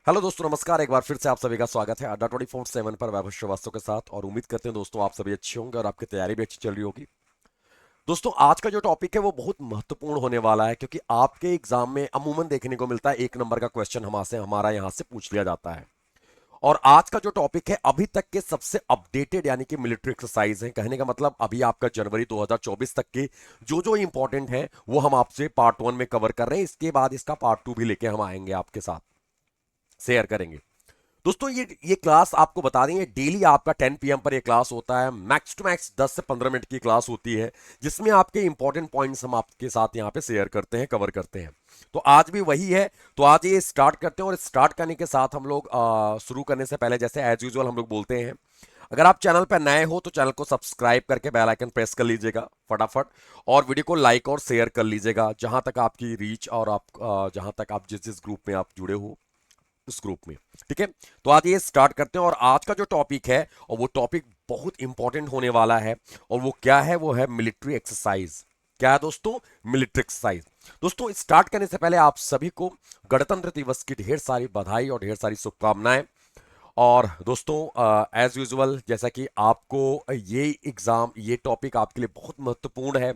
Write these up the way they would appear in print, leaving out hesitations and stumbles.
Hello दोस्तों, नमस्कार। एक बार फिर से आप सभी का स्वागत है अड्डा 24/7 पर वैभव श्रीवास्तव के साथ। और उम्मीद करते हैं दोस्तों आप सभी अच्छे होंगे और आपकी तैयारी भी अच्छी चल रही होगी। दोस्तों, आज का जो टॉपिक है वो बहुत महत्वपूर्ण होने वाला है, क्योंकि आपके एग्जाम में अमूमन देखने को मिलता है 1 नंबर का क्वेश्चन हमारा यहाँ से पूछ लिया जाता है। और आज का जो टॉपिक है अभी तक के सबसे अपडेटेड यानी कि मिलिट्री एक्सरसाइज है। कहने का मतलब अभी आपका जनवरी 2024 तक के जो जो इंपॉर्टेंट है वो हम आपसे पार्ट 1 में कवर कर रहे हैं। इसके बाद इसका पार्ट 2 भी लेके हम आएंगे, आपके साथ शेयर करेंगे। दोस्तों, ये क्लास आपको बता देंगे, डेली आपका 10 PM पर ये क्लास होता है। मैक्स टू मैक्स 10 से 15 मिनट की क्लास होती है, जिसमें आपके इंपॉर्टेंट पॉइंट्स हम आपके साथ यहाँ पे शेयर करते हैं, कवर करते हैं। तो आज भी वही है। तो आज ये स्टार्ट करते हैं, और स्टार्ट करने के साथ हम लोग शुरू करने से पहले जैसे एज यूजुअल हम लोग बोलते हैं, अगर आप चैनल पर नए हो तो चैनल को सब्सक्राइब करके बेल आइकन प्रेस कर लीजिएगा फटाफट। और वीडियो को लाइक और शेयर कर लीजिएगा, जहां तक आपकी रीच और आप जहां तक आप जिस जिस ग्रुप में आप जुड़े हो उस ग्रुप में। ठीक है, तो आज ये स्टार्ट करते हैं। और आज का जो टॉपिक है, और वो टॉपिक बहुत इंपॉर्टेंट होने वाला है। और वो क्या है? वो है मिलिट्री एक्सरसाइज। क्या है दोस्तों? Military exercise. दोस्तों, स्टार्ट करने से पहले आप सभी को गणतंत्र दिवस की ढेर सारी बधाई और ढेर सारी शुभकामनाएं। और दोस्तों, एज यूजुअल जैसा कि आपको ये एग्जाम, ये टॉपिक आपके लिए बहुत महत्वपूर्ण है,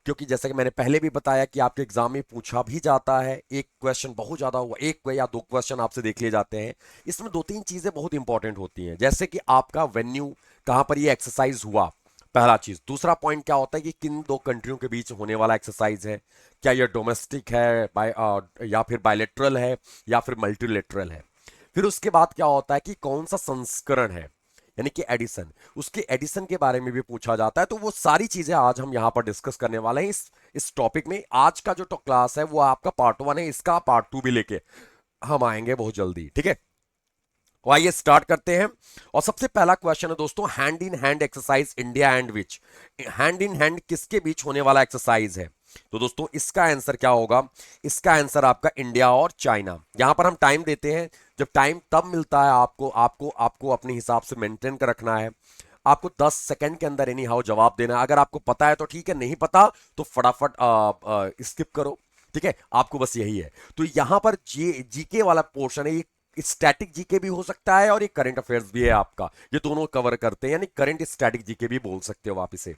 क्योंकि जैसा कि मैंने पहले भी बताया कि आपके एग्जाम में पूछा भी जाता है। एक क्वेश्चन बहुत ज्यादा हुआ, एक या दो क्वेश्चन आपसे देख लिए जाते हैं। इसमें दो तीन चीजें बहुत इंपॉर्टेंट होती हैं, जैसे कि आपका वेन्यू, कहां पर ये एक्सरसाइज हुआ, पहला चीज। दूसरा पॉइंट क्या होता है कि किन दो कंट्रियों के बीच होने वाला एक्सरसाइज है, क्या ये डोमेस्टिक है, या फिर बायलेटरल है, या फिर मल्टीलेटरल है। फिर उसके बाद क्या होता है कि कौन सा संस्करण है, यानी कि एडिशन, उसके एडिशन के बारे में भी पूछा जाता है। तो वो सारी चीजें आज हम यहां पर डिस्कस करने वाले हैं इस टॉपिक में। आज का जो क्लास है वो आपका पार्ट 1 है, इसका पार्ट 2 भी लेके हम आएंगे बहुत जल्दी। ठीक है, तो आइए स्टार्ट करते हैं। और सबसे पहला क्वेश्चन है दोस्तों, hand in hand exercise India and which. Hand in hand किसके बीच होने वाला एक्सरसाइज है? तो दोस्तों, इसका आंसर क्या होगा? इसका आंसर आपका इंडिया और चाइना। यहां पर हम टाइम देते हैं, जब टाइम तब मिलता है आपको आपको आपको अपने हिसाब से मेंटेन कर रखना है। आपको 10 सेकंड के अंदर एनी हाउ जवाब देना है। अगर आपको पता है तो ठीक है, नहीं पता तो फटाफट स्किप करो। ठीक है, आपको बस यही है। तो यहां पर जीके वाला पोर्शन है, ये स्टैटिक जीके भी हो सकता है और ये करंट अफेयर्स भी है आपका, ये दोनों कवर करते हैं, यानी करंट स्टैटिक जीके भी बोल सकते हो आप इसे।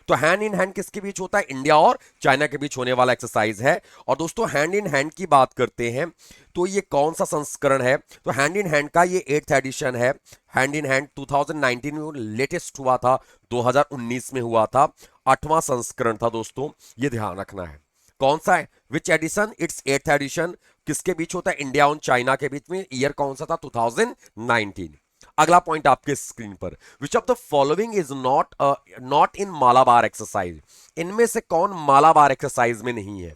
तो हैंड इन हैंड किसके बीच होता है? इंडिया और चाइना के बीच होने वाला एक्सरसाइज है। और दोस्तों, हैंड इन हैंड की बात करते हैं तो ये कौन सा संस्करण है? तो हैंड इन हैंड का ये 8th एडिशन है। हैंड इन हैंड 2019 में लेटेस्ट हुआ था, 2019 में हुआ था, 8वां संस्करण था दोस्तों, ये ध्यान रखना है। कौन सा है? Which edition? It's 8th edition. किसके बीच होता है? इंडिया और चाइना के बीच में। ईयर कौन सा था? 2019। अगला पॉइंट आपके स्क्रीन पर, which of the following is not not in Malabar exercise. इनमें से कौन मालाबार एक्सरसाइज में नहीं है?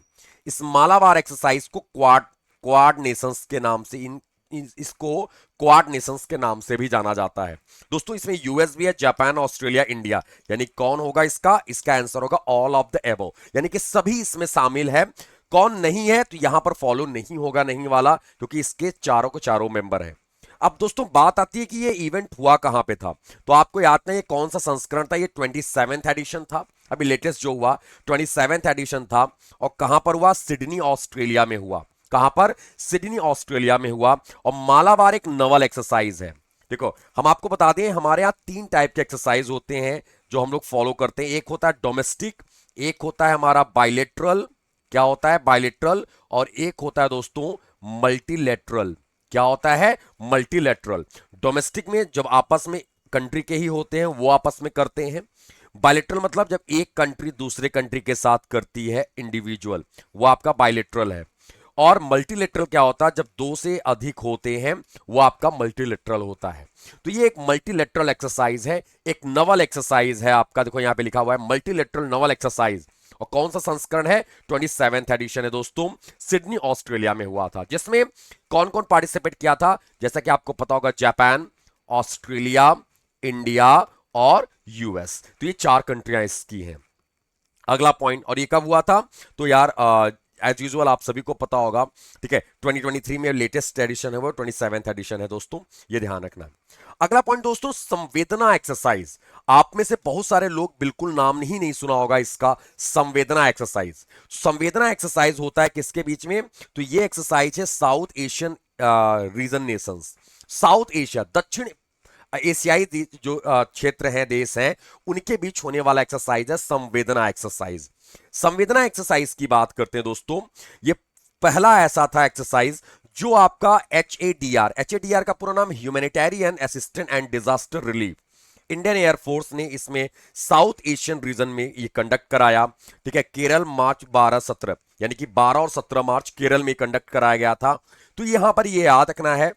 इस मालाबार एक्सरसाइज को क्वाड क्वाड नेशंस के नाम से इसको क्वाड नेशंस के नाम से भी जाना जाता है। दोस्तों, इसमें यूएस भी है, जापान, ऑस्ट्रेलिया, इंडिया। यानी कौन होगा इसका? इसका आंसर होगा ऑल ऑफ द एबव, यानी कि सभी इसमें शामिल है। कौन नहीं है? तो यहां पर फॉलो नहीं होगा, नहीं वाला, क्योंकि इसके चारों के चारों मेंबर है। अब दोस्तों, बात आती है कि ये इवेंट हुआ कहां पे था। तो आपको याद नहीं, ये कौन सा संस्करण था? ये 27th एडिशन था, अभी लेटेस्ट जो हुआ 27th एडिशन था। और कहां पर हुआ? सिडनी, ऑस्ट्रेलिया में हुआ। कहां पर? सिडनी, ऑस्ट्रेलिया में हुआ। और मालाबार एक नवल एक्सरसाइज है। देखो, हम आपको बता दें, हमारे यहां 3 टाइप के एक्सरसाइज होते हैं जो हम लोग फॉलो करते हैं। एक होता है डोमेस्टिक, एक होता है हमारा बायलेटरल। क्या होता है? बायलेटरल। और एक होता है दोस्तों मल्टीलेटरल। क्या होता है? मल्टीलेटरल। डोमेस्टिक में जब आपस में कंट्री के ही होते हैं, वो आपस में करते हैं। बायलेटरल मतलब जब एक कंट्री दूसरे कंट्री के साथ करती है इंडिविजुअल, वो आपका बायलेटरल है। और मल्टीलेटरल क्या होता है? जब दो से अधिक होते हैं, वो आपका मल्टीलेटरल होता है। तो ये एक मल्टीलेटरल एक्सरसाइज है, एक नवल एक्सरसाइज है आपका। देखो यहां पे लिखा हुआ है मल्टीलेटरल नवल एक्सरसाइज। और कौन सा संस्करण है? 27th एडिशन है दोस्तों, सिडनी, ऑस्ट्रेलिया में हुआ था। जिसमें कौन कौन पार्टिसिपेट किया था? जैसा कि आपको पता होगा, जापान, ऑस्ट्रेलिया, इंडिया और यूएस। तो ये 4 कंट्रियां इसकी हैं। अगला पॉइंट, और ये कब हुआ था? तो यार एज यूजुअल आप सभी को पता होगा। ठीक है, 2023 में लेटेस्ट एडिशन है, वो 27th एडिशन है दोस्तों, ये ध्यान रखना है। अगला पॉइंट दोस्तों, संवेदना एक्सरसाइज। आप में से बहुत सारे लोग बिल्कुल नाम ही नहीं सुना होगा इसका, संवेदना एक्सरसाइज। संवेदना एक्सरसाइज होता है किसके बीच में? तो ये एक्सरसाइज है south Asian region Nations, south Asia, दक्षिण एशियाई जो क्षेत्र है, देश हैं, उनके बीच होने वाला एक्सरसाइज है संवेदना एक्सरसाइज। संवेदना एक्सरसाइज की बात करते हैं दोस्तों, ये पहला ऐसा था एक्सरसाइज जो आपका एच ए डी आर का पूरा नाम humanitarian assistant and disaster relief, Indian air force ने इसमें साउथ एशियन रीजन में ये कंडक्ट कराया। ठीक है, केरल मार्च 12-17, यानी कि 12 और 17 मार्च केरल में कंडक्ट कराया गया था। तो यहां पर ये याद रखना है,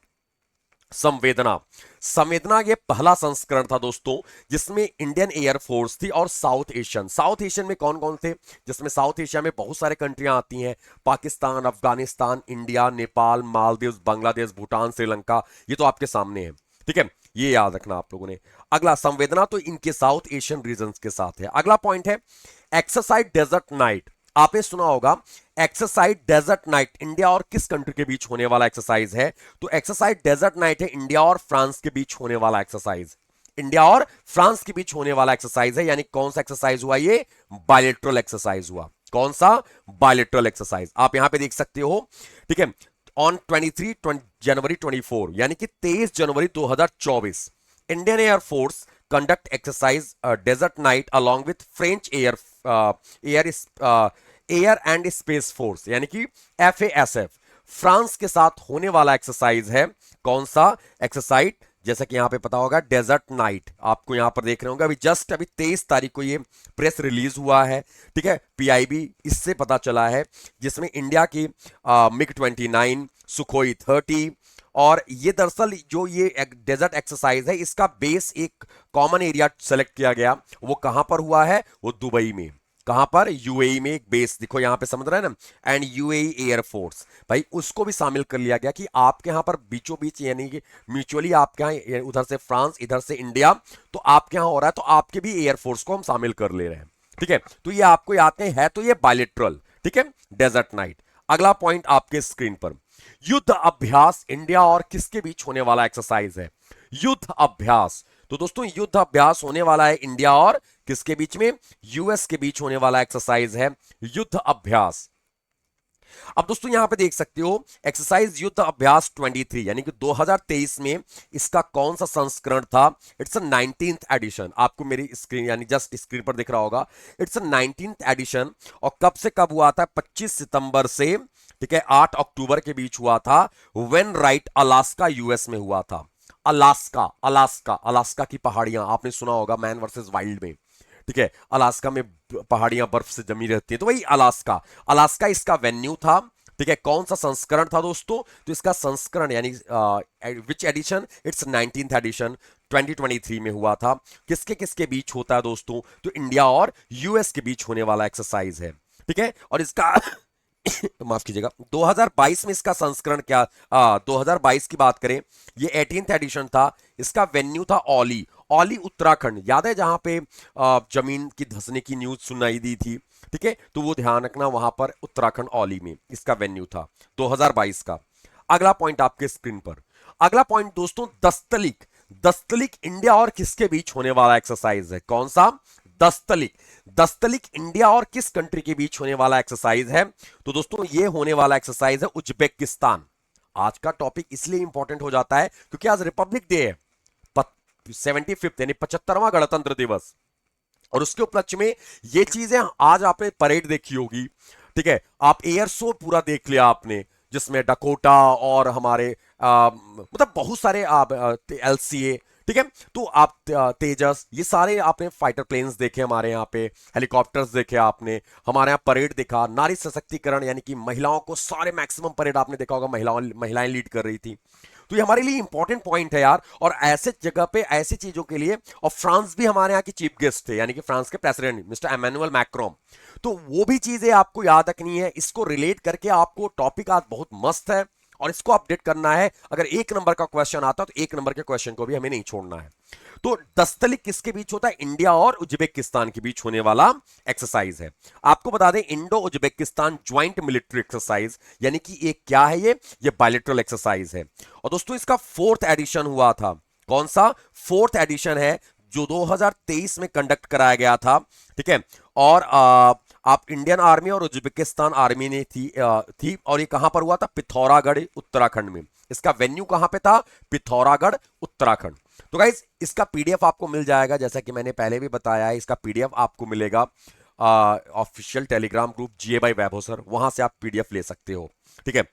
संवेदना, संवेदना ये पहला संस्करण था दोस्तों जिसमें इंडियन एयरफोर्स थी और साउथ एशियन में कौन कौन थे, जिसमें साउथ एशिया में बहुत सारे कंट्रियां आती हैं, पाकिस्तान, अफगानिस्तान, इंडिया, नेपाल, मालदीव, बांग्लादेश, भूटान, श्रीलंका, ये तो आपके सामने है। ठीक है, ये याद रखना आप लोगों ने। अगला, संवेदना तो इनके साउथ एशियन रीजन के साथ है। अगला पॉइंट है एक्सरसाइज डेजर्ट नाइट। आपने सुना होगा एक्सरसाइज डेजर्ट नाइट इंडिया और किस कंट्री के बीच होने वाला एक्सरसाइज है, तो एक्सरसाइज डेजर्ट नाइट है इंडिया और फ्रांस के बीच होने वाला एक्सरसाइज, इंडिया और फ्रांस के बीच होने वाला एक्सरसाइज है। यानी कौन सा एक्सरसाइज हुआ, ये बायलेटरल एक्सरसाइज हुआ। कौन सा, बायलेटरल एक्सरसाइज, आप यहां पे देख सकते हो। ठीक है, ऑन 23 जनवरी 24, यानी कि 23 जनवरी 2024, Indian air force conduct exercise Desert Knight along with French air air and space force, यानी कि FASF, फ्रांस के साथ होने वाला एक्सरसाइज है। कौन सा एक्सरसाइज, जैसा कि यहां पे पता होगा डेजर्ट नाइट, आपको यहां पर देख रहे होंगे अभी जस्ट अभी 23 तारीख को ये प्रेस रिलीज हुआ है। ठीक है, PIB इससे पता चला है, जिसमें इंडिया की MiG-29, सुखोई 30, और ये दरअसल जो ये डेजर्ट एक्सरसाइज है इसका बेस एक कॉमन एरिया सेलेक्ट किया गया, वो कहां पर हुआ है, वो दुबई में। कहां पर, UAE में एक बेस, देखो यहां पे समझ रहे हैं ना, एंड UAE एयरफोर्स, भाई उसको भी शामिल कर लिया गया कि आपके यहां पर बीचों बीच, यानी कि म्यूचुअली आपके यहां उधर से फ्रांस इधर से इंडिया, तो आपके यहां हो रहा है तो आपके भी एयरफोर्स को हम शामिल कर ले रहे हैं। ठीक है, तो ये आपको याद है तो ये बायलेटरल। ठीक है, डेजर्ट नाइट। अगला पॉइंट आपके स्क्रीन पर, युद्ध अभ्यास इंडिया और किसके बीच होने वाला एक्सरसाइज है, युद्ध अभ्यास। तो दोस्तों युद्ध अभ्यास होने वाला है इंडिया और किसके बीच में, US के बीच होने वाला एक्सरसाइज है युद्ध अभ्यास। अब दोस्तों यहां पे देख सकते हो एक्सरसाइज युद्ध अभ्यास 23, यानी कि 2023 में इसका कौन सा संस्करण था, इट्स 19th एडिशन, आपको मेरी स्क्रीन यानी जस्ट स्क्रीन पर दिख रहा होगा, इट्स 19th एडिशन। और कब से कब हुआ था, 25 सितंबर से, ठीक है, 8 अक्टूबर के बीच हुआ था, वेन राइट अलास्का US में हुआ था। अलास्का, अलास्का, अलास्का की पहाड़ियां आपने सुना होगा मैन वर्सेस वाइल्ड में। ठीक है, अलास्का में पहाड़ियां बर्फ से जमी रहती है, तो वही अलास्का, अलास्का इसका वेन्यू था। ठीक है, कौन सा संस्करण था दोस्तों, तो इसका संस्करण यानी विच एडिशन, इट्स 19th एडिशन, 2023 में हुआ था। किसके किसके बीच होता है दोस्तों, तो इंडिया और US के बीच होने वाला एक्सरसाइज है। ठीक है, और इसका माफ कीजिएगा, 2022 में इसका संस्करण क्या, 2022 की बात करें, ये 18th एडिशन था, इसका वेन्यू था औली, औली उत्तराखंड, याद है जहां पे जमीन की धंसने की न्यूज सुनाई दी थी। ठीक है, तो वो ध्यान रखना, वहां पर उत्तराखंड औली में इसका वेन्यू था 2022 का। अगला पॉइंट आपके स्क्रीन पर, अगला पॉइंट दोस्तों दस्तलिक, दस्तलिक इंडिया और किसके बीच होने वाला एक्सरसाइज है, कौन सा, दस्तलिक, दस्तलिक इंडिया और किस कंट्री के बीच होने वाला एक्सरसाइज है, तो दोस्तों ये होने वाला एक्सरसाइज है उज्बेकिस्तान। आज का टॉपिक इसलिए इंपॉर्टेंट हो जाता है क्योंकि आज रिपब्लिक डे है, 75th यानी 75वां गणतंत्र दिवस, और उसके उपलक्ष्य में ये चीजें, आज आपने परेड देखी होगी। ठीक है, आप एयर शो पूरा देख लिया आपने, जिसमें डकोटा और हमारे मतलब बहुत सारे LCA, ठीक है, तो आप तेजस, ये सारे आपने फाइटर प्लेन्स देखे, हमारे यहाँ पे हेलीकॉप्टर्स देखे आपने, हमारे यहाँ परेड देखा, नारी सशक्तिकरण यानी कि महिलाओं को सारे मैक्सिमम परेड आपने देखा होगा, महिलाएं लीड कर रही थी। तो ये हमारे लिए इंपॉर्टेंट पॉइंट है यार, और ऐसे जगह पे ऐसी चीजों के लिए, और फ्रांस भी हमारे यहाँ की चीफ गेस्ट थे, यानी कि फ्रांस के प्रेसिडेंट मिस्टर एमेनुअल मैक्रोन, तो वो भी चीजें आपको याद रखनी है, इसको रिलेट करके आपको टॉपिक आज बहुत मस्त है और इसको अपडेट करना है। अगर 1 नंबर का क्वेश्चन आता है तो 1 नंबर के क्वेश्चन को भी हमें नहीं छोड़ना है। तो दस्तलिक किसके बीच होता है, इंडिया और उज्बेकिस्तान के बीच होने वाला एक्सरसाइज है। आपको बता दें Indo Uzbekistan joint military exercise, यानी कि एक क्या है, ये बायलेटरल एक्सरसाइज है। और दोस्तों इसका 4th एडिशन हुआ था, कौन सा, 4th एडिशन है जो 2023 में कंडक्ट कराया गया था। ठीक है, और आप इंडियन आर्मी और उज्बेकिस्तान आर्मी ने थी और ये कहां पर हुआ था, पिथौरागढ़ उत्तराखंड में, इसका वेन्यू कहां पे था? पिथौरागढ़, उत्तराखंड। तो गाइज इसका पीडीएफ आपको मिल जाएगा, जैसा कि मैंने पहले भी बताया है, इसका पीडीएफ आपको मिलेगा official Telegram group GA by Vaibhav sir, वहां से आप पीडीएफ ले सकते हो। ठीक है।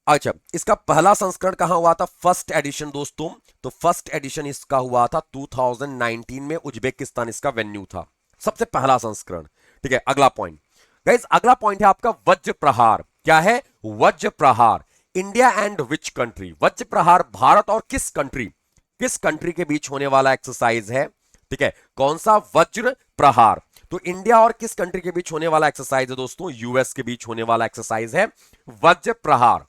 अच्छा, इसका पहला संस्करण कहां हुआ था? फर्स्ट एडिशन दोस्तों, तो फर्स्ट एडिशन इसका हुआ था 2019 में, उज्बेकिस्तान इसका वेन्यू था, सबसे पहला संस्करण। ठीक है, अगला पॉइंट गाइस, अगला पॉइंट है आपका वज्र प्रहार। क्या है? वज्र प्रहार। India and which country? वज्र प्रहार भारत और किस कंट्री के बीच होने वाला एक्सरसाइज है? ठीक है, कौन सा? वज्र प्रहार। तो इंडिया और किस कंट्री के बीच होने वाला एक्सरसाइज है दोस्तों? यूएस के बीच होने वाला एक्सरसाइज है वज्र प्रहार।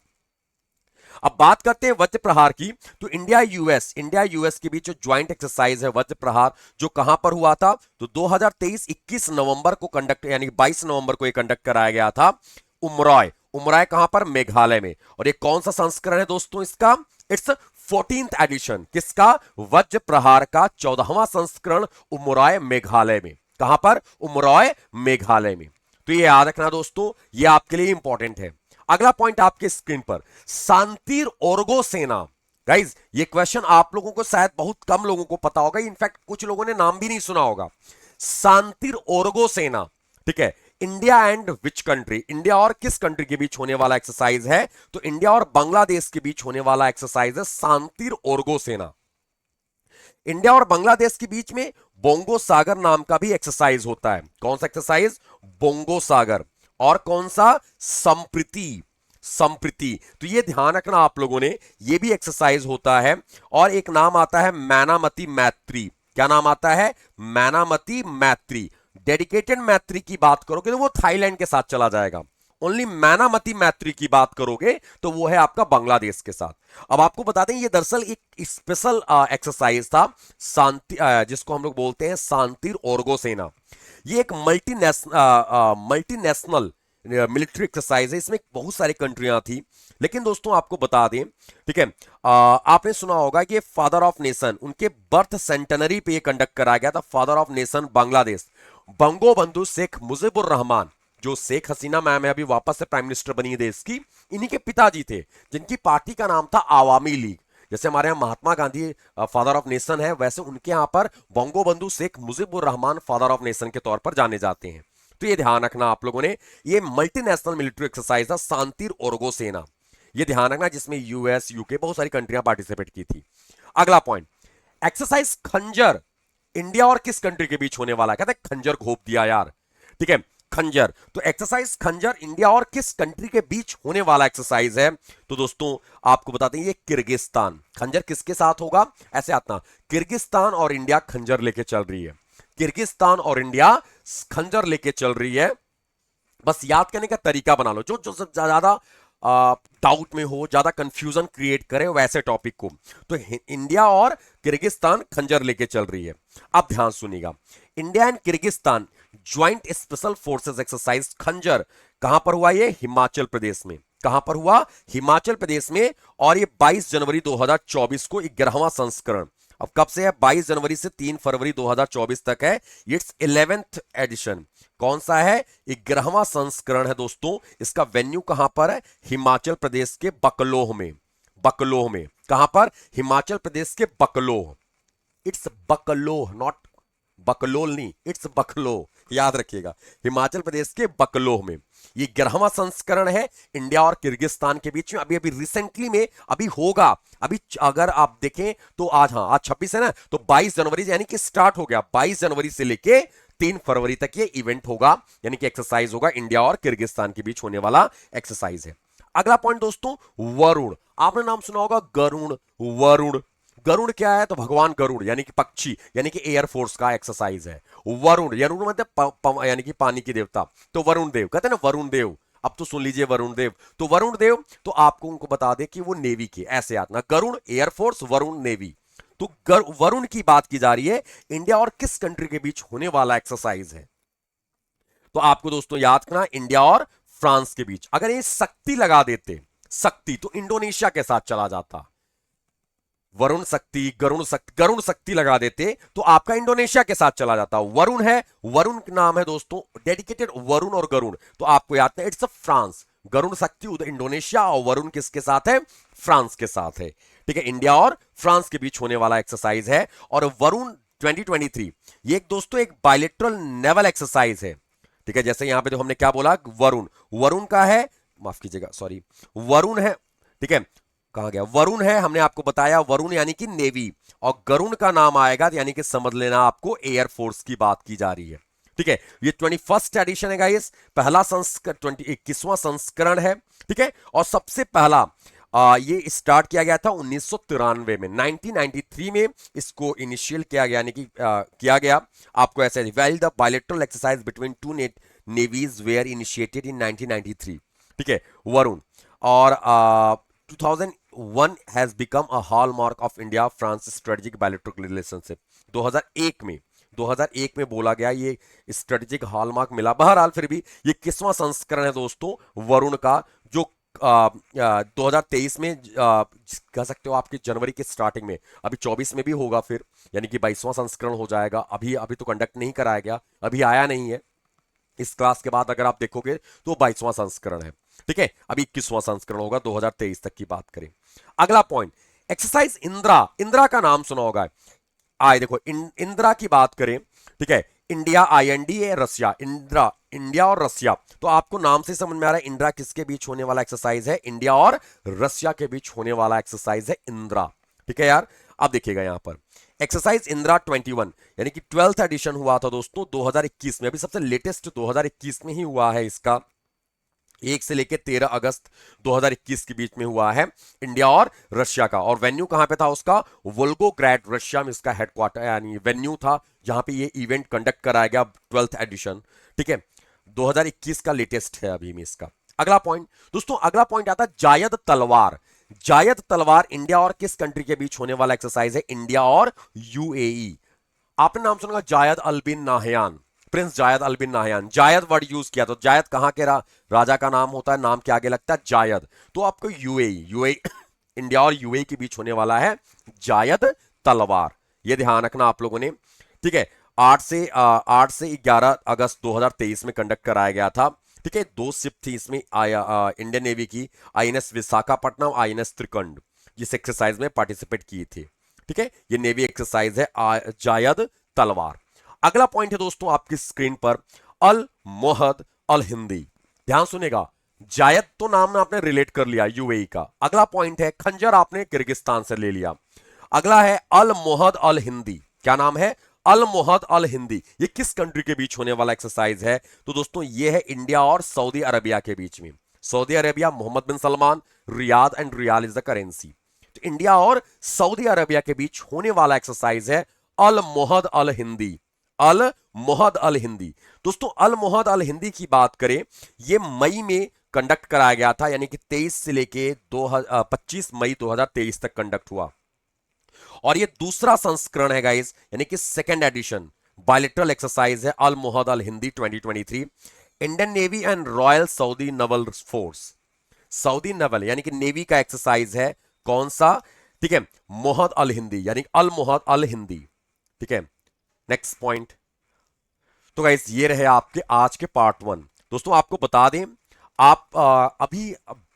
अब बात करते हैं वज्र प्रहार की, तो इंडिया यूएस के बीच जो ज्वाइंट एक्सरसाइज है वज्र प्रहार, जो कहां पर हुआ था? तो 2023 21 नवंबर को कंडक्ट, यानी 22 नवंबर को ये कंडक्ट कराया गया था उमराय कहां पर? मेघालय में। और ये कौन सा संस्करण है दोस्तों इसका? It's 14th edition. किसका? वज्र प्रहार का 14वां संस्करण, उमराय मेघालय में। कहां पर? उमराय मेघालय में। तो ये याद रखना दोस्तों, ये आपके लिए इंपॉर्टेंट है। अगला पॉइंट आपके स्क्रीन पर, सांतीर ओरगो सेना। गाइज ये क्वेश्चन आप लोगों को शायद बहुत कम लोगों को पता होगा, इनफैक्ट कुछ लोगों ने नाम भी नहीं सुना होगा। सांतीर ओरगो सेना, ठीक है, India and which country? India और किस कंट्री के बीच होने वाला एक्सरसाइज है? तो इंडिया और बांग्लादेश के बीच होने वाला एक्सरसाइज है सांतीर ओरगो सेना। इंडिया और बांग्लादेश के बीच में बोंगो सागर नाम का भी एक्सरसाइज होता है। कौन सा एक्सरसाइज? बोंगो सागर। और कौन सा? संप्रीति। तो ये ध्यान रखना आप लोगों ने, ये भी एक्सरसाइज होता है। और एक नाम आता है मैनामती मैत्री। क्या नाम आता है? मैनामती मैत्री। डेडिकेटेड मैत्री की बात करोगे तो वो थाईलैंड के साथ चला जाएगा। ओनली मैनामती मैत्री की बात करोगे तो वो है आपका बांग्लादेश के साथ। अब आपको बता दें, ये दरअसल एक स्पेशल एक्सरसाइज था, जिसको हम लोग बोलते हैं सांतीर ओरगो सेना। ये एक मल्टीनेशनल मिलिट्री एक्सरसाइज है। इसमें बहुत सारी कंट्रियां थी, लेकिन दोस्तों आपको बता दें, ठीक है, आपने सुना होगा कि फादर ऑफ नेशन, उनके बर्थ सेंटेनरी पे ये कंडक्ट कराया गया था। Father of nation Bangladesh, Bangobandhu Sheikh Mujibur Rahman, जो शेख हसीना मैम है अभी वापस से प्राइम मिनिस्टर बनी है देश की, इन्हीं के पिताजी थे, जिनकी पार्टी का नाम था आवामी लीग। जैसे हमारे यहाँ Mahatma Gandhi father of nation है, वैसे उनके यहाँ पर Bangobandhu Sheikh Mujibur Rahman father of nation के तौर पर जाने जाते हैं। तो ये ध्यान रखना आप लोगों ने, ये मल्टीनेशनल मिलिट्री एक्सरसाइज था सांतीर ओरगो सेना। ये ध्यान रखना, जिसमें यूएस यूके बहुत सारी कंट्रियां पार्टिसिपेट की थी। अगला पॉइंट, एक्सरसाइज खंजर इंडिया और किस कंट्री के बीच होने वाला है? कहते हैं खंजर घोप दिया यार। ठीक है, खंजर। तो एक्सरसाइज खंजर इंडिया और किस कंट्री के बीच होने वाला एक्सरसाइज है? तो दोस्तों आपको बताते हैं, ये किर्गिस्तान। खंजर किसके साथ होगा? ऐसे आता, किर्गिस्तान और इंडिया खंजर लेके चल रही है। किर्गिस्तान और इंडिया खंजर लेके चल रही है। बस याद करने का तरीका बना लो, जो जो ज्यादा डाउट में हो, ज्यादा कंफ्यूजन क्रिएट करे वैसे टॉपिक को। तो इंडिया और किर्गिस्तान खंजर लेके चल रही है। अब ध्यान सुनिएगा, India and Kyrgyzstan joint special forces exercise खंजर कहां पर हुआ? ये हिमाचल प्रदेश में। कहां पर हुआ? हिमाचल प्रदेश में। और ये 22 जनवरी 2024 को 11वां संस्करण। अब कब से है? 22 जनवरी से 3 फरवरी 2024 तक है। It's 11th edition. कौन सा है? 11वां संस्करण है दोस्तों। इसका वेन्यू कहां पर है? हिमाचल प्रदेश के बकलोह में। बकलोह में। कहां पर? हिमाचल प्रदेश के बकलोह। इट्स बकलोह, नॉट बकलोल नहीं, इट्स बकलोह, याद रखिएगा, हिमाचल प्रदेश के बकलोह में। ये 11वां संस्करण है इंडिया और किर्गिस्तान के बीच में। अभी अभी रिसेंटली में अभी होगा। अभी अगर आप देखें तो आज, हाँ आज 26 है ना, तो 22 जनवरी यानी कि स्टार्ट हो गया। 22 जनवरी से लेके 3 फरवरी तक ये इवेंट होगा, यानी कि एक्सरसाइज होगा, इंडिया और किर्गिस्तान के बीच होने वाला एक्सरसाइज है। अगला पॉइंट दोस्तों, वरुण। आपने नाम सुना होगा गरुण, वरुण। गरुड़ क्या है? तो भगवान गरुड़ यानी कि पक्षी, यानी कि एयरफोर्स का एक्सरसाइज है वरुण। वरुण मतलब यानी कि पानी के देवता। तो वरुण देव, कहते हैं ना वरुण देव। अब तो सुन लीजिए वरुण देव। तो वरुण देव, तो आपको उनको बता दें कि वो नेवी के, ऐसे आतना, गरुड़ एयरफोर्स, वरुण नेवी। तो वरुण की बात की जा रही है, इंडिया और किस कंट्री के बीच होने वाला एक्सरसाइज है? तो आपको दोस्तों याद करना, इंडिया और फ्रांस के बीच। अगर ये शक्ति लगा देते, शक्ति, तो इंडोनेशिया के साथ चला जाता। वरुण शक्ति, गरुण शक्ति लगा देते तो आपका इंडोनेशिया के साथ चला जाता। वरुण है, वरुण नाम है दोस्तों, डेडिकेटेड वरुण और गरुण, तो आपको याद है इट्स अ फ्रांस। गरुण शक्ति उधर इंडोनेशिया और वरुण किसके साथ है? फ्रांस के साथ है। ठीक है, इंडिया और फ्रांस के बीच होने वाला एक्सरसाइज है। और वरुण 2023 ये एक दोस्तों एक बायलेटरल नेवल एक्सरसाइज है। ठीक है, जैसे यहां पे तो हमने क्या बोला, वरुण, वरुण का है, माफ कीजिएगा सॉरी, वरुण है। ठीक है, कहा गया वरुण है, हमने आपको बताया वरुण यानी कि नेवी, और गरुण का नाम आएगा यानी कि समझ लेना आपको एयरफोर्स की बात की जा रही है। ठीक है, ये 21st एडिशन है गाइस, पहला संस्करण 21वां संस्करण है। ठीक है, और सबसे पहला ये स्टार्ट किया गया था 1993 में, 1993 में इसको इनिशियल किया गया, यानी कि किया गया। आपको ऐसे well the bilateral exercise between two navies were initiated in 1993। ठीक है, वरुण। और 2001 has become a hallmark of India France strategic bilateral relationship. 2001 में बोला गया, ये स्ट्रेटेजिक हॉलमार्क मिला। बहरहाल फिर भी ये 21वां संस्करण है दोस्तों वरुण का, जो 2023 में कह सकते हो आपकी जनवरी के स्टार्टिंग में, अभी 24 में भी होगा फिर, यानी कि 22वां संस्करण हो जाएगा। अभी अभी तो कंडक्ट नहीं कराया गया, अभी आया नहीं है। इस क्लास के बाद अगर आप देखोगे तो 22वां संस्करण है। ठीक है, अभी 21वां संस्करण होगा 2023 तक की बात करें। अगला पॉइंट, एक्सरसाइज इंदिरा। इंदिरा का नाम सुना होगा। आए देखो इंदिरा की बात करें। ठीक है, India INDA, Russia, Indira, India और रशिया। तो आपको नाम से समझ में आ रहा है इंदिरा किसके बीच होने वाला एक्सरसाइज है? इंडिया और रशिया के बीच होने वाला एक्सरसाइज है इंदिरा। ठीक है यार, अब देखिएगा यहां पर एक्सरसाइज इंदिरा 21 यानी कि 12th एडिशन हुआ था दोस्तों 2021 में, अभी सबसे लेटेस्ट 2021 में ही हुआ है इसका, 1 से लेकर 13 अगस्त 2021 के बीच में हुआ है इंडिया और रशिया का। और वेन्यू कहां पे था उसका? वोल्गोग्रैड, रशिया में इसका हेडक्वार्टर यानी वेन्यू था, जहां पे ये इवेंट कंडक्ट कराया गया 12th एडिशन। ठीक है, 2021 का लेटेस्ट है अभी में इसका। अगला पॉइंट दोस्तों, अगला पॉइंट आता है जायद तलवार। जायद तलवार इंडिया और किस कंट्री के बीच होने वाला एक्सरसाइज है? इंडिया और UAE। आपने नाम सुना जायद अल बिन नाहयान, प्रिंस जायद अल बिन नाहयान। जायद वर्ड यूज किया, तो जायद कहां के राजा का नाम होता है, नाम के आगे लगता है जायद, तो आपको यूएई इंडिया और यूएई के बीच होने वाला है जायद तलवार, ये ध्यान रखना आप लोगों ने। ठीक है, 8 से 11 अगस्त 2023 में कंडक्ट कराया गया था। ठीक है, 2 शिप थी इसमें इंडियन नेवी की, INS विशाखापट्टनम, INS त्रिकंड, जिस एक्सरसाइज में पार्टिसिपेट किए थे। ठीक है, ये नेवी एक्सरसाइज है जायद तलवार। अगला पॉइंट है दोस्तों आपकी स्क्रीन पर अल मोहद अल हिंदी। ध्यान सुनेगा, जायद तो नाम आपने रिलेट कर लिया UAE का। अगला पॉइंट है खंजर, आपने किर्गिस्तान से ले लिया। अगला है अल मोहद अल हिंदी। क्या नाम है? Al Mohed Al Hindi. ये किस कंट्री के बीच होने वाला एक्सरसाइज है? तो दोस्तों ये है इंडिया और सऊदी अरबिया के बीच में। Saudi Arabia, Mohammed bin Salman, Riyadh and riyal is the currency. तो इंडिया और सऊदी अरबिया के बीच होने वाला एक्सरसाइज है अल मोहद अल हिंदी। अल मोहद अल हिंदी। दोस्तों अल मोहद अल हिंदी की बात करें, ये मई में कंडक्ट कराया गया था, यानी कि 23 से लेके 25 मई 2023 तक कंडक्ट हुआ। और ये दूसरा संस्करण है गाइस, यानी कि सेकेंड एडिशन बायलेटरल एक्सरसाइज है Al Mohed Al Hindi 2023। Indian navy and royal Saudi naval force, Saudi naval यानी कि नेवी का एक्सरसाइज है। कौन सा? ठीक है, मोहद अल हिंदी यानी अल मोहद अल हिंदी। ठीक है, नेक्स्ट पॉइंट। तो गाइस ये रहे आपके आज के पार्ट 1। दोस्तों आपको बता दें, आप अभी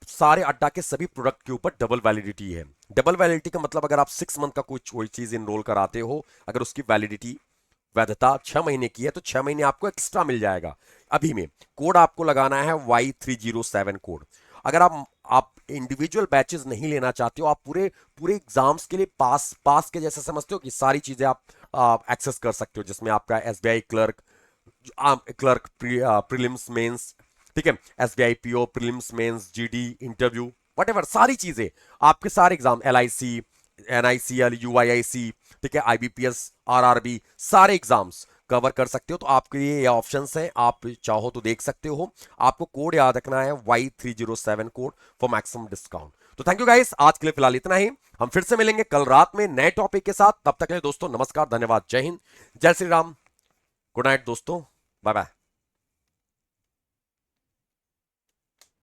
सारे अड्डा के सभी प्रोडक्ट के ऊपर डबल वैलिडिटी है। डबल वैलिडिटी का मतलब अगर आप 6 मंथ का कोई चीज इनरोल कराते हो, अगर उसकी वैलिडिटी वैधता 6 महीने की है तो 6 महीने आपको एक्स्ट्रा मिल जाएगा। अभी में कोड आपको लगाना है Y307 कोड। अगर आप इंडिविजुअल बैचेस नहीं लेना चाहते हो, आप पूरे पूरे एग्जाम्स के लिए पास के जैसे समझते हो कि सारी चीजें आप एक्सेस कर सकते हो, जिसमें आपका SBI क्लर्क, प्रीलिम्स मेंस, ठीक है, SBI PO prelims mains, GD interview, whatever, सारी चीजें आपके सारे एग्जाम, LIC, NICL, UIIC, ठीक है, IBPS, RRB, सारे एग्जाम्स कवर कर सकते हो। तो आपके लिए ये ऑप्शंस हैं, आप चाहो तो देख सकते हो। आपको कोड याद रखना है Y307 code for maximum discount. तो थैंक यू गाइस, आज के लिए फिलहाल इतना ही। हम फिर से मिलेंगे कल रात में नए टॉपिक के साथ। तब तक के लिए दोस्तों नमस्कार, धन्यवाद, जय हिंद, जय श्री राम, गुड नाइट दोस्तों, बाय बाय।